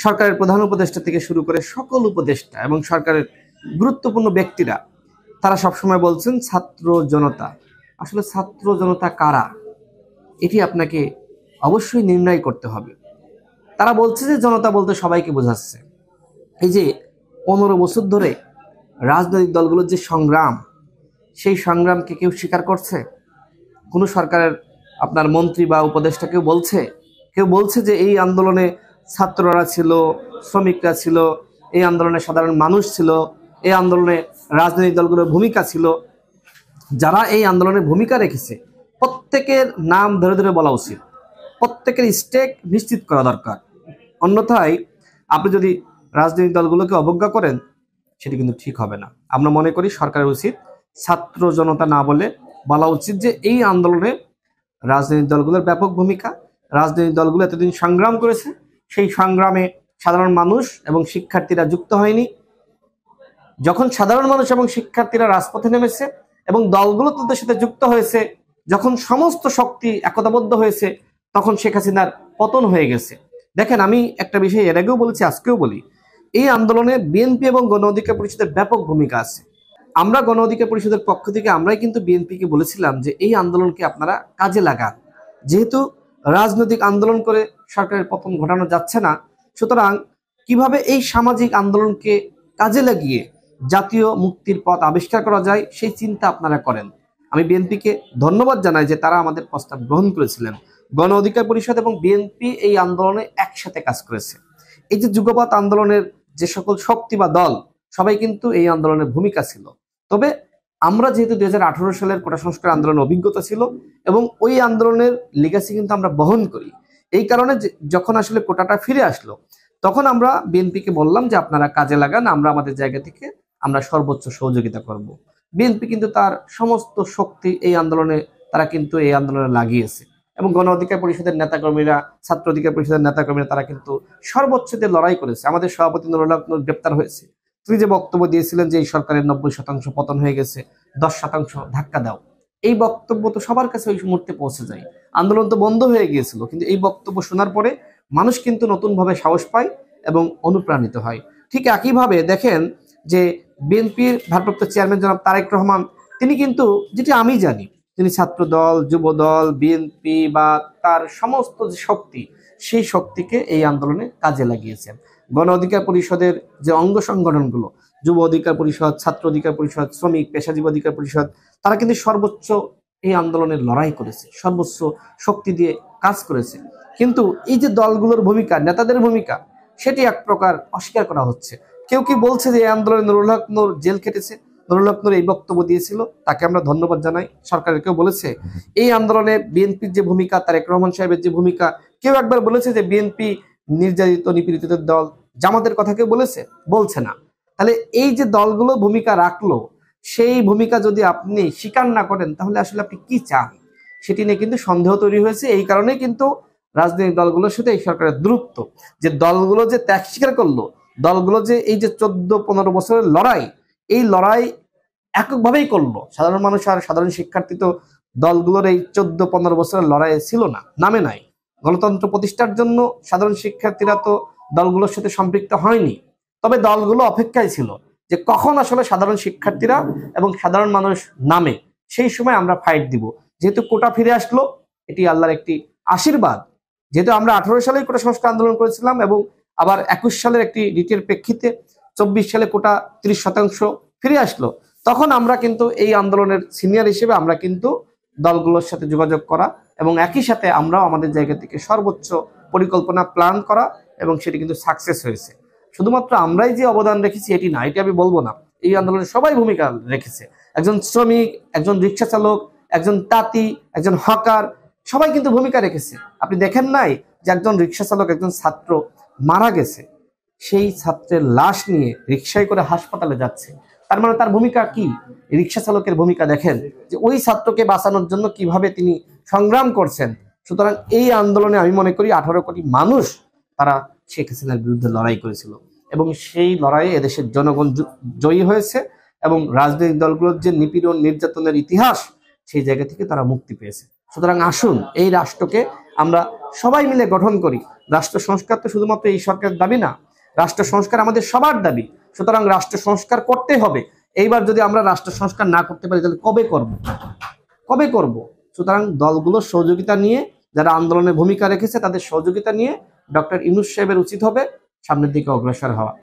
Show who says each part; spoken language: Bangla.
Speaker 1: সরকারের প্রধান উপদেষ্টা থেকে শুরু করে সকল উপদেষ্টা এবং সরকারের গুরুত্বপূর্ণ ব্যক্তিরা তারা সবসময় বলছেন ছাত্র জনতা। আসলে ছাত্র জনতা কারা এটি আপনাকে অবশ্যই নির্ণয় করতে হবে। তারা বলছে যে জনতা বলতে সবাইকে বোঝাচ্ছে। এই যে 15 বছর ধরে রাজনৈতিক দলগুলোর যে সংগ্রাম, সেই সংগ্রামকে কেউ স্বীকার করছে? কোনো সরকারের আপনার মন্ত্রী বা উপদেষ্টা কেউ বলছে যে এই আন্দোলনে ছাত্ররা ছিল, শ্রমিকরা ছিল, এই আন্দোলনে সাধারণ মানুষ ছিল, এই আন্দোলনে রাজনৈতিক দলগুলোর ভূমিকা ছিল? যারা এই আন্দোলনে ভূমিকা রেখেছে প্রত্যেকের নাম ধরে ধরে বলা উচিত, প্রত্যেকের স্টেক নিশ্চিত করা দরকার। অন্যথায় আপনি যদি রাজনৈতিক দলগুলোকে অবজ্ঞা করেন সেটি কিন্তু ঠিক হবে না। আমরা মনে করি সরকারের উচিত ছাত্র জনতা না বলে বলা উচিত যে এই আন্দোলনে রাজনৈতিক দলগুলোর ব্যাপক ভূমিকা, রাজনৈতিক দলগুলো এতদিন সংগ্রাম করেছে, সেই সংগ্রামে সাধারণ মানুষ এবং শিক্ষার্থীরা যুক্ত হয়নি। যখন সাধারণ মানুষ এবং শিক্ষার্থীরা রাজপথে নেমেছে এবং দলগুলো তাদের সাথে যুক্ত হয়েছে, যখন সমস্ত শক্তি একতাবদ্ধ হয়েছে, তখন শেখ হাসিনার পতন হয়ে গেছে। দেখেন, আমি একটা বিষয় এর আগেও বলেছি, আজকেও বলি, এই আন্দোলনে বিএনপি এবং গণ অধিকার পরিষদের ব্যাপক ভূমিকা আছে। আমরা গণ অধিকার পরিষদের পক্ষ থেকে আমরাই কিন্তু বিএনপিকে বলেছিলাম যে এই আন্দোলনকে আপনারা কাজে লাগান। যেহেতু রাজনৈতিক আন্দোলন করে সরকারের পতন ঘটানো যাচ্ছে না, সুতরাং কিভাবে এই সামাজিক আন্দোলনকে কাজে লাগিয়ে জাতীয় মুক্তির পথ আবিষ্কার করা যায় সেই চিন্তা আপনারা করেন। আমি বিএনপিকে ধন্যবাদ জানাই যে তারা আমাদের প্রস্তাব গ্রহণ করেছিলেন। গণ অধিকার পরিষদ এবং বিএনপি এই আন্দোলনে একসাথে কাজ করেছে। এই যে যুগপৎ আন্দোলনের যে সকল শক্তি বা দল, সবাই কিন্তু এই আন্দোলনের ভূমিকা ছিল। তবে আমরা যেহেতু 2018 সালের কোটা সংস্কার আন্দোলনের অভিজ্ঞতা ছিল এবং ওই আন্দোলনের লিগাসি কিন্তু আমরা বহন করি, এই কারণে যখন আসলে কোটাটা ফিরে আসলো, তখন আমরা বিএনপিকে বললাম যে আপনারা কাজে লাগান, আমরা আমাদের জায়গা থেকে আমরা সর্বোচ্চ সহযোগিতা করব। বিএনপি কিন্তু তার সমস্ত শক্তি এই আন্দোলনে লাগিয়েছে এবং গণ অধিকার পরিষদের নেতাকর্মীরা, ছাত্র অধিকার পরিষদের নেতাকর্মীরা তারা কিন্তু সর্বোচ্চ দিয়ে লড়াই করেছে। আমাদের সভাপতি নুরুল হক নূর গ্রেপ্তার হয়েছে। তিনি যে বক্তব্য দিয়েছিলেন যে এই সরকারের 90% পতন হয়ে গেছে, 10% ধাক্কা দাও, এই বক্তব্য তো সবার কাছে ওই মুহূর্তে পৌঁছে যায়। আন্দোলন তো বন্ধ হয়ে গিয়েছিল, কিন্তু এই বক্তব্য শোনার পরে মানুষ কিন্তু নতুনভাবে সাহস পায় এবং অনুপ্রাণিত হয়। ঠিক একইভাবে দেখেন যে বিএনপির ভারপ্রাপ্ত চেয়ারম্যান জনাব তারেক রহমান, তিনি কিন্তু, যেটি আমি জানি, তিনি ছাত্র দল, যুব দল, বিএনপি বা তার সমস্ত যে শক্তি, সেই শক্তিকে এই আন্দোলনে কাজে লাগিয়েছেন। গণ অধিকার পরিষদের যে অঙ্গ সংগঠনগুলো, যুব অধিকার পরিষদ, ছাত্র অধিকার পরিষদ, শ্রমিক পেশাজীবী অধিকার পরিষদ, তারা কিন্তু সর্বোচ্চ এই আন্দোলনের লড়াই করেছে, সর্বোচ্চ শক্তি দিয়ে কাজ করেছে। কিন্তু এই যে দলগুলোর ভূমিকা, নেতাদের ভূমিকা, সেটি এক প্রকার অস্বীকার করা হচ্ছে। কেউ কি বলছে যে এই আন্দোলনে নুরুল হক নূর জেল কেটেছে, নুরুল হক নূর এই বক্তব্য দিয়েছিল, তাকে আমরা ধন্যবাদ জানাই। সরকারের কেউ বলেছে এই আন্দোলনে বিএনপির যে ভূমিকা, তারেক রহমান সাহেবের যে ভূমিকা, কেউ একবার বলেছে যে বিএনপি নির্যাতিত নিপীড়িতদের দল, জামাতের কথা কেউ বলছে না। তাহলে এই যে দলগুলো ভূমিকা রাখলো, সেই ভূমিকা যদি আপনি স্বীকার না করেন, তাহলে আসলে আপনি কি চান সেটি নিয়ে কিন্তু সন্দেহ তৈরি হয়েছে। এই কারণে কিন্তু রাজনৈতিক দলগুলোর সাথে এই সরকারের দূরত্ব, যে দলগুলো যে ত্যাগ স্বীকার করলো, দলগুলো যে এই যে 14-15 বছরের লড়াই, এই লড়াই এককভাবেই করলো। সাধারণ মানুষ আর সাধারণ শিক্ষার্থী তো দলগুলোর এই 14-15 বছরের লড়াই ছিল না, নামে নাই। গণতন্ত্র প্রতিষ্ঠার জন্য সাধারণ শিক্ষার্থীরা তো দলগুলোর সাথে সম্পৃক্ত হয়নি, তবে দলগুলো অপেক্ষায় ছিল যে কখন আসলে সাধারণ শিক্ষার্থীরা এবং সাধারণ মানুষ নামে, সেই সময় আমরা ফাইট দিব। যেহেতু কোটা ফিরে আসলো, এটি আল্লাহর একটি আশীর্বাদ। যেহেতু আমরা 18 সালে কোটা সংস্কার আন্দোলন করেছিলাম এবং আবার 21 সালের একটি রিটের প্রেক্ষিতে 24 সালে কোটা 30% ফিরে আসলো, তখন আমরা কিন্তু এই আন্দোলনের সিনিয়র হিসেবে আমরা কিন্তু দলগুলোর সাথে যোগাযোগ করা এবং একই সাথে আমরাও আমাদের জায়গা থেকে সর্বোচ্চ পরিকল্পনা প্ল্যান করা, এবং সেটি কিন্তু সাকসেস হয়েছে। শুধুমাত্র আমরাই যে অবদান রেখেছি এটি না, এটি আমি বলবো না, এই আন্দোলনে সবাই ভূমিকা রেখেছে। একজন শ্রমিক, একজন রিক্সা চালক, একজন তাঁতি, একজন হকার, সবাই কিন্তু ভূমিকা রেখেছে। আপনি দেখেন নাই যে একজন রিক্সা চালক, একজন ছাত্র মারা গেছে, সেই ছাত্রের লাশ নিয়ে রিক্সায় করে হাসপাতালে যাচ্ছে, তার মানে তার ভূমিকা কি? রিক্সা চালকের ভূমিকা দেখেন যে ওই ছাত্রকে বাঁচানোর জন্য কিভাবে তিনি সংগ্রাম করছেন। সুতরাং এই আন্দোলনে আমি মনে করি 18 কোটি মানুষ তারা শেখ হাসিনার বিরুদ্ধে লড়াই করেছিল এবং সেই লড়াইয়ে এদেশের জনগণ জয়ী হয়েছে এবং রাজনৈতিক দলগুলোর যে নিপীড়ন নির্যাতনের ইতিহাস, সেই জায়গা থেকে তারা মুক্তি পেয়েছে। সুতরাং আসুন এই রাষ্ট্রকে আমরা সবাই মিলে গঠন করি। রাষ্ট্র সংস্কার তো শুধুমাত্র এই সরকারের দাবি না, রাষ্ট্র সংস্কার আমাদের সবার দাবি। সুতরাং রাষ্ট্র সংস্কার করতে হবে। এইবার যদি আমরা রাষ্ট্র সংস্কার না করতে পারি তাহলে কবে করব? সুতরাং দলগুলোর সহযোগিতা নিয়ে, যারা আন্দোলনে ভূমিকা রেখেছে তাদের সহযোগিতা নিয়ে ডক্টর ইউনূস সাহেবের উচিত হবে সামনের দিকে অগ্রসর হওয়া।